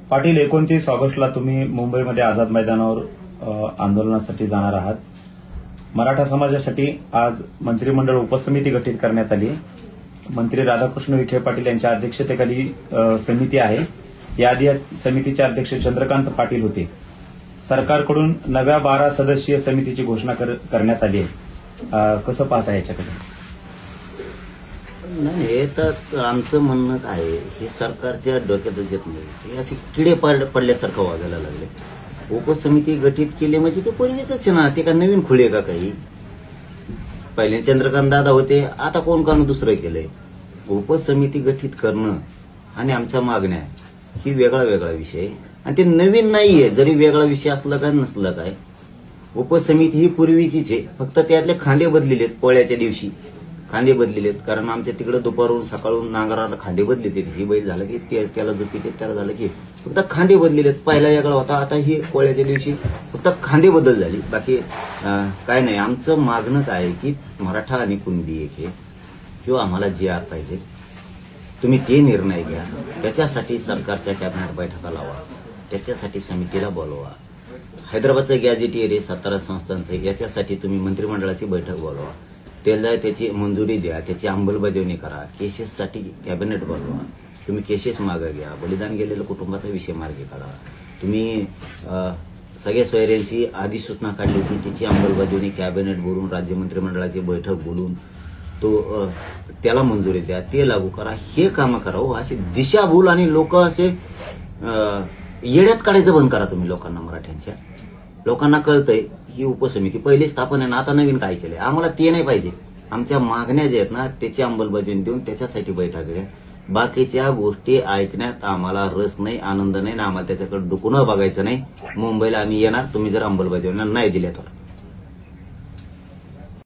पाटील, 29 ऑगस्टला तुम्ही मुंबईमध्ये आझाद मैदानावर आंदोलनासाठी जाणार आहात. मराठा समाजासाठी आज मंत्रिमंडळ उपसमिती गठीत करण्यात आली. मंत्री राधाकृष्ण विखे पाटील यांच्या अध्यक्षतेखाली समिती आहे. याआधी समितीचे अध्यक्ष चंद्रकांत पाटील होते. सरकारकडून नव्या 12 सदस्यीय समितीची घोषणा करण्यात आली आहे. कसं पाहता याच्याकडे? नाही, हे तर आमचं म्हणणं काय आहे, हे सरकारच्या डोक्यातच येत नाही. हे असे किडे पडल्यासारखं वागायला लागले. उपसमिती गठीत केली म्हणजे ते पूर्वीच आहे ना, ते का नवीन खुळे का काही? पहिले चंद्रकांत दादा होते, आता कोण कान दुसरं केलंय. उपसमिती गठीत करणं आणि आमच्या मागण्या ही वेगळा वेगळा विषय आहे आणि ते नवीन नाहीये. जरी वेगळा विषय असला काय नसला काय, उपसमिती ही पूर्वीचीच आहे. फक्त त्यातले खांदे बदलेलेत. पोळ्याच्या दिवशी खांदे बदलेलेत, कारण आमच्या तिकडे दुपारून सकाळून नांगराला खांदे बदलेत. ही बैल झालं की त्याला झोपीत, त्याला झालं की फक्त खांदे बदलेलेत. पहिला वेगळा होता, आता ही पोळ्याच्या दिवशी फक्त खांदे बदल झाली. बाकी काय नाही. आमचं मागणं काय आहे की मराठा आणि कुणबी एक आहे किंवा आम्हाला GR पाहिजे. तुम्ही ते निर्णय घ्या. त्याच्यासाठी सरकारच्या कॅबिनेट बैठका लावा, त्याच्यासाठी समितीला बोलवा. हैदराबादचं गॅझेटियर आहे 17 संस्थांचं, याच्यासाठी तुम्ही मंत्रिमंडळाची बैठक बोलवा. त्याला त्याची मंजुरी द्या, त्याची अंमलबजावणी करा. केसेससाठी कॅबिनेट बोलवा. तुम्ही केसेस मागे घ्या. बलिदान गेलेल्या कुटुंबाचा विषय मार्गी काढा. तुम्ही सगळ्या सोयऱ्यांची अधिसूचना काढली होती, त्याची अंमलबजावणी कॅबिनेट बोलून, राज्य मंत्रिमंडळाची बैठक बोलून तो त्याला मंजुरी द्या, ते लागू करा. हे कामं करा हो. असे दिशाभूल आणि लोक असे येड्यात काढायचं बंद करा तुम्ही लोकांना. मराठ्यांच्या लोकांना कळतंय ही उपसमिती पहिली स्थापन आहे ना, आता नवीन काय केलंय. आम्हाला ते नाही पाहिजे. आमच्या मागण्या ज्या आहेत ना, त्याची अंमलबजावणी देऊन त्याच्यासाठी बैठक घ्या. बाकीच्या गोष्टी ऐकण्यात आम्हाला रस नाही, आनंद नाही ना. आम्हाला त्याच्याकडे डुकून बघायचं नाही. मुंबईला आम्ही येणार, तुम्ही जर अंमलबजावणी नाही दिल्या तर.